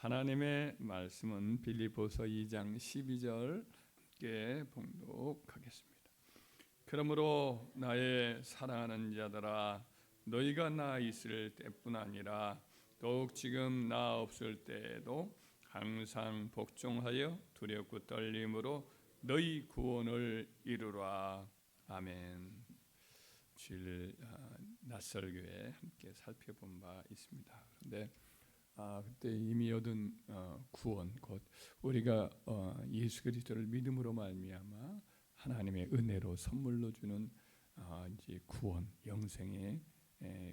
하나님의 말씀은 빌립보서 2장 12절께 봉독하겠습니다. 그러므로 나의 사랑하는 자들아, 너희가 나 있을 때뿐 아니라 더욱 지금 나 없을 때에도 항상 복종하여 두렵고 떨림으로 너희 구원을 이루라. 아멘. 주일 낯설교회 함께 살펴본 바 있습니다. 그런데 그때 이미 얻은 구원, 곧 우리가 예수 그리스도를 믿음으로 말미암아 하나님의 은혜로 선물로 주는 이제 구원, 영생에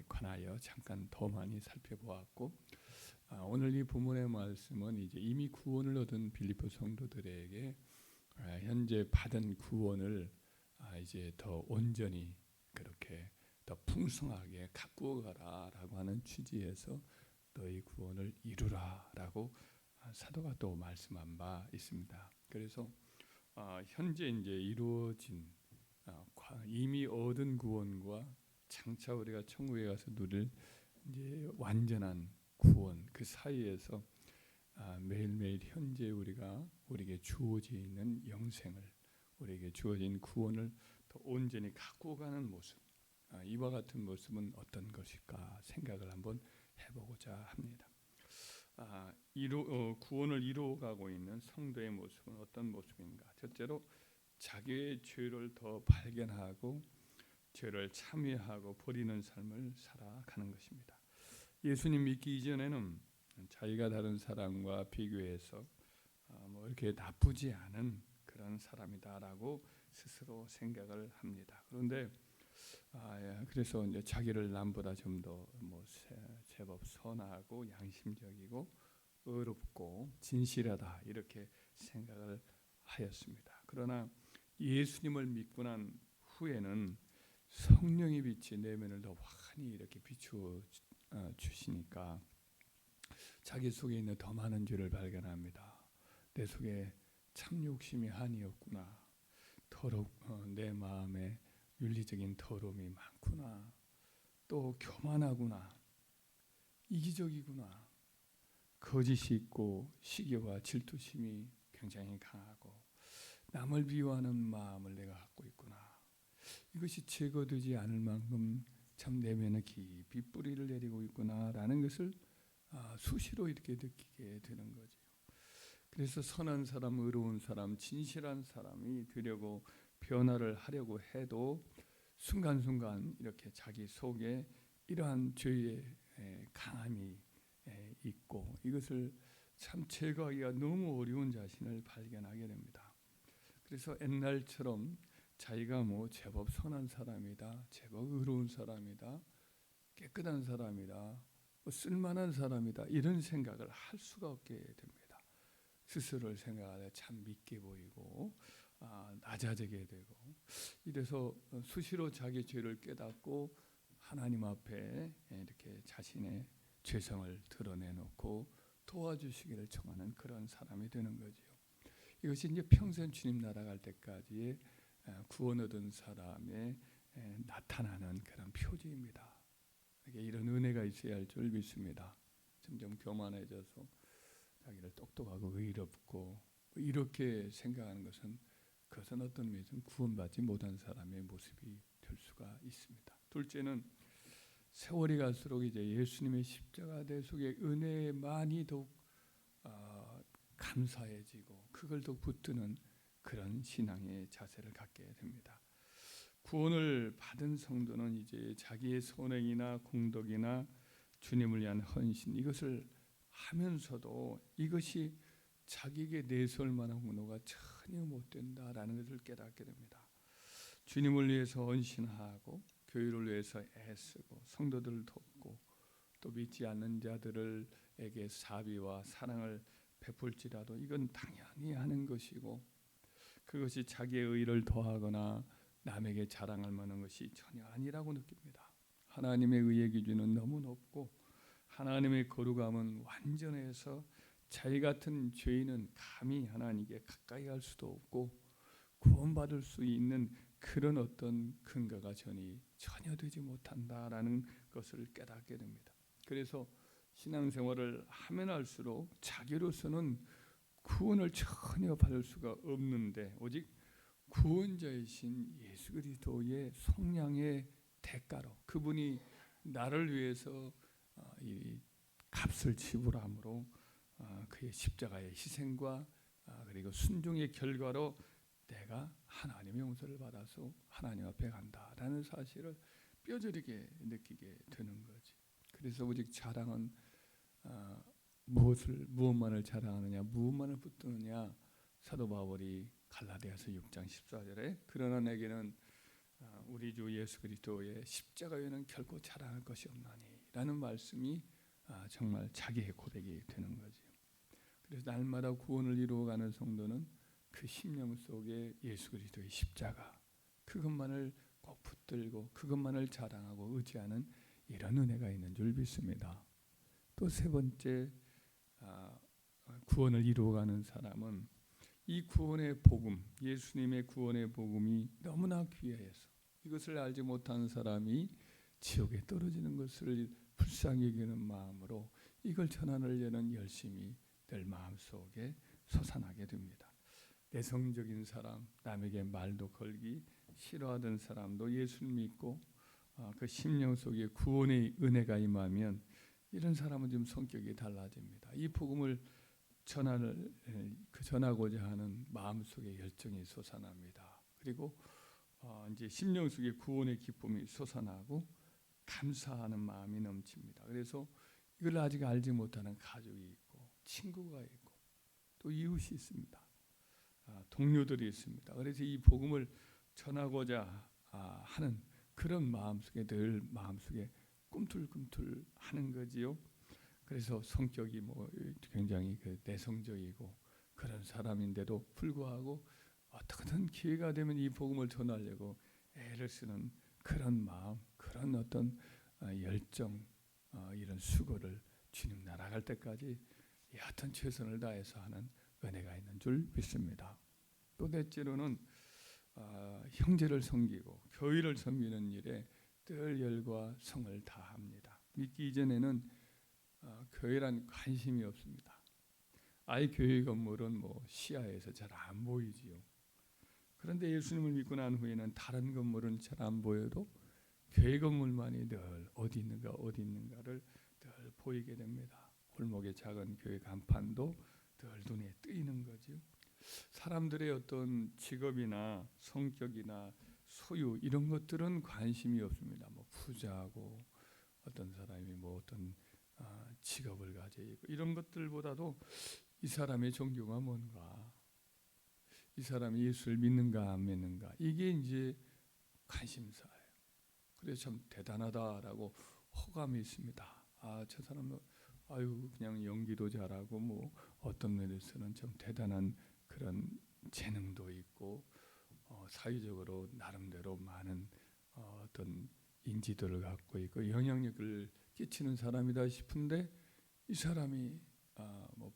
관하여 잠깐 더 많이 살펴보았고, 오늘 이 본문의 말씀은 이제 이미 구원을 얻은 빌립보 성도들에게 현재 받은 구원을 이제 더 온전히 그렇게 더 풍성하게 가꾸어 가라라고 하는 취지에서 너희 구원을 이루라라고 사도가 또 말씀한 바 있습니다. 그래서 현재 이제 이루어진 이미 얻은 구원과 장차 우리가 천국에 가서 누릴 이제 완전한 구원, 그 사이에서 매일매일 현재 우리에게 주어져 있는 영생을, 우리에게 주어진 구원을 더 온전히 가꾸어가는 모습, 이와 같은 모습은 어떤 것일까 생각을 한번 해보고자 합니다. 구원을 이루어가고 있는 성도의 모습은 어떤 모습인가? 첫째로 자기의 죄를 더 발견하고 죄를 참회하고 버리는 삶을 살아가는 것입니다. 예수님 믿기 이전에는 자기가 다른 사람과 비교해서 이렇게 나쁘지 않은 그런 사람이다라고 스스로 생각을 합니다. 그런데 그래서 이제 자기를 남보다 좀 더 제법 선하고 양심적이고 의롭고 진실하다 이렇게 생각을 하였습니다. 그러나 예수님을 믿고 난 후에는 성령의 빛이 내면을 더 환히 이렇게 비추어 주시니까 자기 속에 있는 더 많은 죄를 발견합니다. 내 속에 참 욕심이 한이 없구나. 내 마음에 윤리적인 더러움이 많구나. 또 교만하구나. 이기적이구나. 거짓이 있고 시기와 질투심이 굉장히 강하고 남을 비호하는 마음을 내가 갖고 있구나. 이것이 제거되지 않을 만큼 참 내면에 깊이 뿌리를 내리고 있구나라는 것을 수시로 이렇게 느끼게 되는 거죠. 그래서 선한 사람, 의로운 사람, 진실한 사람이 되려고 변화를 하려고 해도 순간순간 이렇게 자기 속에 이러한 죄의 강함이 있고 이것을 참 제거하기가 너무 어려운 자신을 발견하게 됩니다. 그래서 옛날처럼 자기가 제법 선한 사람이다, 제법 의로운 사람이다, 깨끗한 사람이다, 쓸만한 사람이다 이런 생각을 할 수가 없게 됩니다. 스스로를 생각하되 참 믿게 보이고 낮아지게 되고, 이래서 수시로 자기 죄를 깨닫고 하나님 앞에 이렇게 자신의 죄성을 드러내놓고 도와주시기를 청하는 그런 사람이 되는 거죠. 이것이 이제 평생 주님 나라갈 때까지의 구원 얻은 사람의 나타나는 그런 표지입니다. 이런 은혜가 있어야 할 줄 믿습니다. 점점 교만해져서 자기를 똑똑하고 의롭고 이렇게 생각하는 그것은 어떤 의미에서는 구원받지 못한 사람의 모습이 될 수가 있습니다. 둘째는 세월이 갈수록 이제 예수님의 십자가 대속의 은혜만이 더욱 감사해지고 그걸 더 붙드는 그런 신앙의 자세를 갖게 됩니다. 구원을 받은 성도는 이제 자기의 선행이나 공덕이나 주님을 위한 헌신 이것을 하면서도 이것이 자기에게 내세울 만한 공로가 전혀 못 된다라는 것을 깨닫게 됩니다. 주님을 위해서 헌신하고 교회를 위해서 애쓰고 성도들을 돕고 또 믿지 않는 자들에게 사비와 사랑을 베풀지라도 이건 당연히 하는 것이고, 그것이 자기의 의를 더하거나 남에게 자랑할 만한 것이 전혀 아니라고 느낍니다. 하나님의 의의 기준은 너무 높고 하나님의 거룩함은 완전해서 자기 같은 죄인은 감히 하나님께 가까이 갈 수도 없고 구원받을 수 있는 그런 어떤 근거가 전혀 되지 못한다라는 것을 깨닫게 됩니다. 그래서 신앙생활을 하면 할수록 자기로서는 구원을 전혀 받을 수가 없는데 오직 구원자이신 예수 그리스도의 속량의 대가로 그분이 나를 위해서 이 값을 지불함으로 그의 십자가의 희생과 그리고 순종의 결과로 내가 하나님의 용서를 받아서 하나님 앞에 간다라는 사실을 뼈저리게 느끼게 되는 거지. 그래서 오직 자랑은 무엇만을 자랑하느냐, 무엇만을 붙드느냐. 사도 바울이 갈라디아서 6장 14절에 그러나 내게는 우리 주 예수 그리스도의 십자가 외에는 결코 자랑할 것이 없나니라는 말씀이 정말 자기의 고백이 되는 거죠. 그래서 날마다 구원을 이루어가는 성도는 그 심령 속에 예수 그리스도의 십자가 그것만을 꼭 붙들고 그것만을 자랑하고 의지하는 이런 은혜가 있는 줄 믿습니다. 또 세 번째 구원을 이루어가는 사람은 이 구원의 복음, 예수님의 구원의 복음이 너무나 귀해서 이것을 알지 못하는 사람이 지옥에 떨어지는 것을 불쌍히 여기는 마음으로 이걸 전하려는 열심이 늘 마음속에 솟아나게 됩니다. 내성적인 사람, 남에게 말도 걸기 싫어하던 사람도 예수를 믿고 그 심령 속에 구원의 은혜가 임하면 이런 사람은 좀 성격이 달라집니다. 이 복음을 전하고자 하는 마음속에 열정이 솟아납니다. 그리고 이제 심령 속에 구원의 기쁨이 솟아나고 감사하는 마음이 넘칩니다. 그래서 이걸 아직 알지 못하는 가족이 있고 친구가 있고 또 이웃이 있습니다. 동료들이 있습니다. 그래서 이 복음을 전하고자 하는 그런 마음속에 늘 마음속에 꿈틀꿈틀 하는 거지요. 그래서 성격이 굉장히 내성적이고 그런 사람인데도 불구하고 어떻게든 기회가 되면 이 복음을 전하려고 애를 쓰는 그런 마음, 그런 어떤 열정, 이런 수고를 주님 나라갈 때까지 여하튼 최선을 다해서 하는 은혜가 있는 줄 믿습니다. 또 넷째로는 형제를 섬기고 교회를 섬기는 일에 늘 열과 성을 다합니다. 믿기 이전에는 교회란 관심이 없습니다. 아예 교회 건물은 시야에서 잘 안 보이지요. 그런데 예수님을 믿고 난 후에는 다른 건물은 잘 안 보여도 교회 건물만이 늘 어디 있는가를 늘 보이게 됩니다. 골목의 작은 교회 간판도 늘 눈에 띄는 거죠. 사람들의 어떤 직업이나 성격이나 소유 이런 것들은 관심이 없습니다. 부자고 어떤 사람이 어떤 직업을 가지고 있고 이런 것들보다도 이 사람의 종교가 뭔가, 이 사람이 예수를 믿는가 안 믿는가 이게 이제 관심사예요. 그래서 참 대단하다라고 호감이 있습니다. 저 사람은 그냥 연기도 잘하고 어떤 면에서는 좀 대단한 그런 재능도 있고 사회적으로 나름대로 많은 어떤 인지도를 갖고 있고 영향력을 끼치는 사람이다 싶은데 이 사람이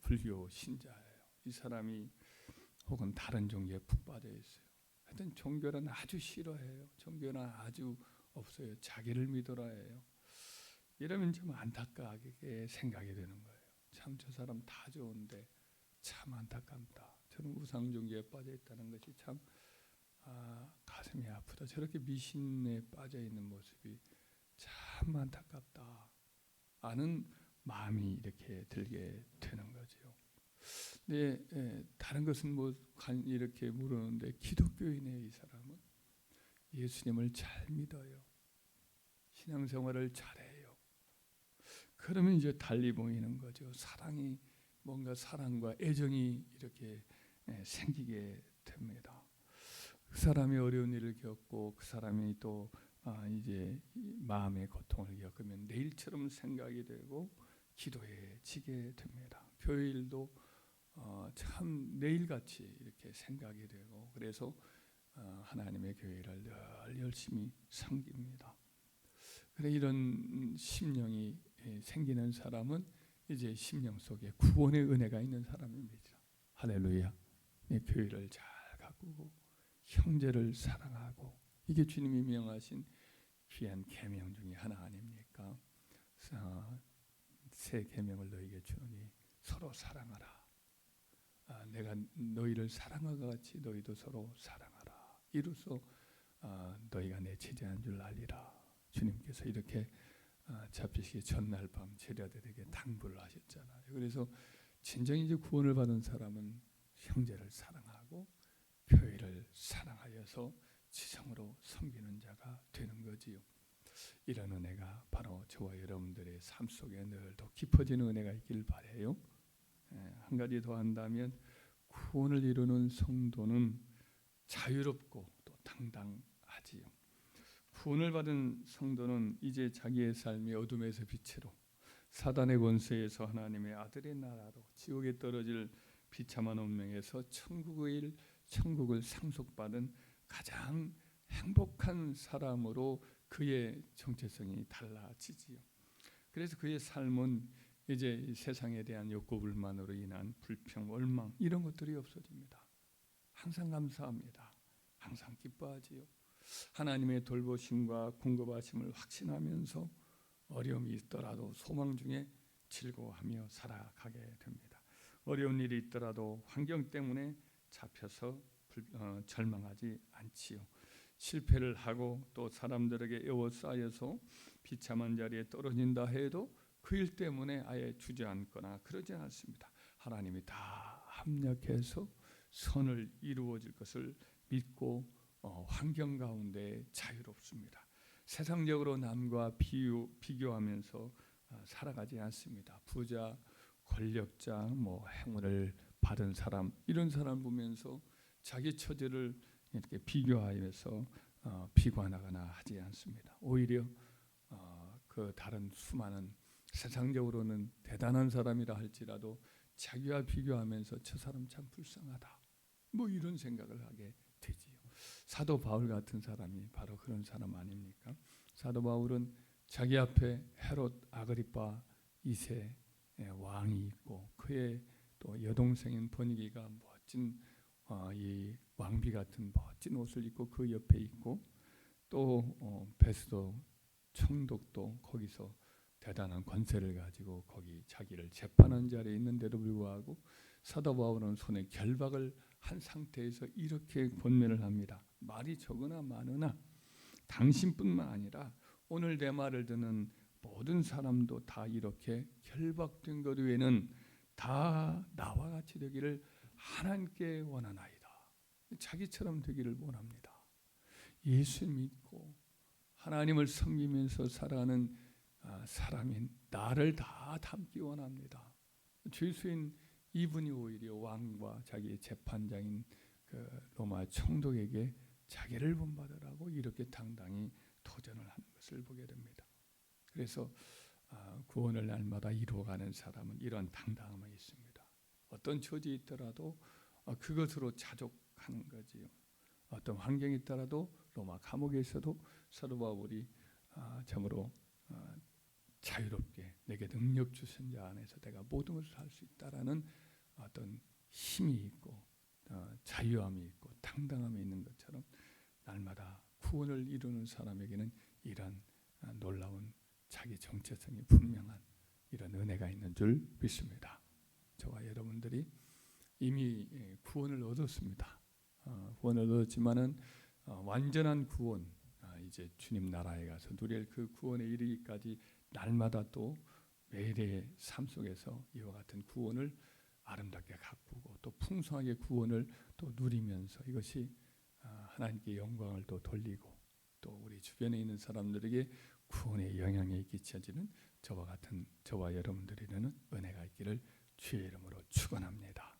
불교 신자예요. 이 사람이 혹은 다른 종교에 푹 빠져 있어요. 하여튼 종교는 아주 싫어해요. 종교는 아주 없어요. 자기를 믿어라 해요. 이러면 좀 안타깝게 생각이 되는 거예요. 참 저 사람 다 좋은데 참 안타깝다. 저는 우상 종교에 빠져 있다는 것이 참 가슴이 아프다. 저렇게 미신에 빠져 있는 모습이 참 안타깝다. 아는 마음이 이렇게 들게 되는 거죠. 근데 다른 것은 이렇게 물었는데 기독교인의 이 사람은 예수님을 잘 믿어요. 신앙생활을 잘해요. 그러면 이제 달리 보이는 거죠. 뭔가 사랑과 애정이 이렇게 생기게 됩니다. 그 사람이 어려운 일을 겪고 그 사람이 또 이제 마음의 고통을 겪으면 내일처럼 생각이 되고 기도에 지게 됩니다. 교회 일도 참 내일같이 이렇게 생각이 되고 그래서 하나님의 교회를 늘 열심히 섬깁니다. 그래 이런 심령이 생기는 사람은 이제 심령 속에 구원의 은혜가 있는 사람입니다. 할렐루야. 교회를 잘 가꾸고 형제를 사랑하고 이게 주님이 명하신 귀한 계명 중에 하나 아닙니까? 새 계명을 너희에게 주노니 서로 사랑하라. 내가 너희를 사랑한 것 같이 너희도 서로 사랑하라. 이로써 너희가 내 제자인 줄 알리라. 주님께서 이렇게 잡히시기 전날 밤 제자들에게 당부를 하셨잖아요. 그래서 진정히 이제 구원을 받은 사람은 형제를 사랑하고 교회를 사랑하여서 지성으로 섬기는 자가 되는 거지요. 이런 은혜가 바로 저와 여러분들의 삶 속에 늘 더 깊어지는 은혜가 있길 바라요. 한 가지 더 한다면 구원을 이루는 성도는 자유롭고 또 당당하지요. 구원을 받은 성도는 이제 자기의 삶이 어둠에서 빛으로, 사단의 권세에서 하나님의 아들의 나라로, 지옥에 떨어질 비참한 운명에서 천국을 상속받은 가장 행복한 사람으로 그의 정체성이 달라지지요. 그래서 그의 삶은 이제 세상에 대한 욕구 불만으로 인한 불평, 원망 이런 것들이 없어집니다. 항상 감사합니다. 항상 기뻐하지요. 하나님의 돌보심과 공급하심을 확신하면서 어려움이 있더라도 소망 중에 즐거워하며 살아가게 됩니다. 어려운 일이 있더라도 환경 때문에 잡혀서 절망하지 않지요. 실패를 하고 또 사람들에게 에워싸여서 비참한 자리에 떨어진다 해도 그 일 때문에 아예 주저앉거나 그러지 않습니다. 하나님이 다 합력해서 선을 이루어질 것을 믿고 환경 가운데 자유롭습니다. 세상적으로 남과 비교하면서 살아가지 않습니다. 부자, 권력자, 행운을 받은 사람 이런 사람 보면서 자기 처지를 이렇게 비교하면서 비관하거나 하지 않습니다. 오히려 그 다른 수많은 세상적으로는 대단한 사람이라 할지라도 자기와 비교하면서 저 사람 참 불쌍하다. 이런 생각을 하게 되지요. 사도 바울 같은 사람이 바로 그런 사람 아닙니까? 사도 바울은 자기 앞에 헤롯 아그리파 2세 왕이 있고 그의 또 여동생인 버니게가 멋진 이 왕비 같은 멋진 옷을 입고 그 옆에 있고 또 베스도 총독도 거기서 대단한 권세를 가지고 거기 자기를 재판한 자리에 있는데도 불구하고 사도 바울은 손에 결박을 한 상태에서 이렇게 권면을 합니다. 말이 적으나 많으나 당신뿐만 아니라 오늘 내 말을 듣는 모든 사람도 다 이렇게 결박된 것 외에는 다 나와 같이 되기를 하나님께 원하나이다. 자기처럼 되기를 원합니다. 예수 믿고 하나님을 섬기면서 살아가는 사람인 나를 다 닮기 원합니다. 죄수인 이분이 오히려 왕과 자기의 재판장인 그 로마 총독에게 자기를 본받으라고 이렇게 당당히 도전을 하는 것을 보게 됩니다. 그래서 구원을 날마다 이루어가는 사람은 이런 당당함이 있습니다. 어떤 처지에 있더라도 그것으로 자족하는 거지요. 어떤 환경이 있더라도 로마 감옥에 있어도 사도 바울이 참으로 자유롭게 내게 능력 주신 자 안에서 내가 모든 것을 할 수 있다라는 어떤 힘이 있고 자유함이 있고 당당함이 있는 것처럼 날마다 구원을 이루는 사람에게는 이런 놀라운 자기 정체성이 분명한 이런 은혜가 있는 줄 믿습니다. 저와 여러분들이 이미 구원을 얻었습니다. 구원을 얻었지만은 완전한 구원, 이제 주님 나라에 가서 누릴 그 구원에 이르기까지 날마다 또 매일의 삶 속에서 이와 같은 구원을 아름답게 가꾸고 또 풍성하게 구원을 또 누리면서 이것이 하나님께 영광을 또 돌리고 또 우리 주변에 있는 사람들에게 구원의 영향이 끼쳐지는 저와 여러분들에게는 은혜가 있기를 주의 이름으로 축원합니다.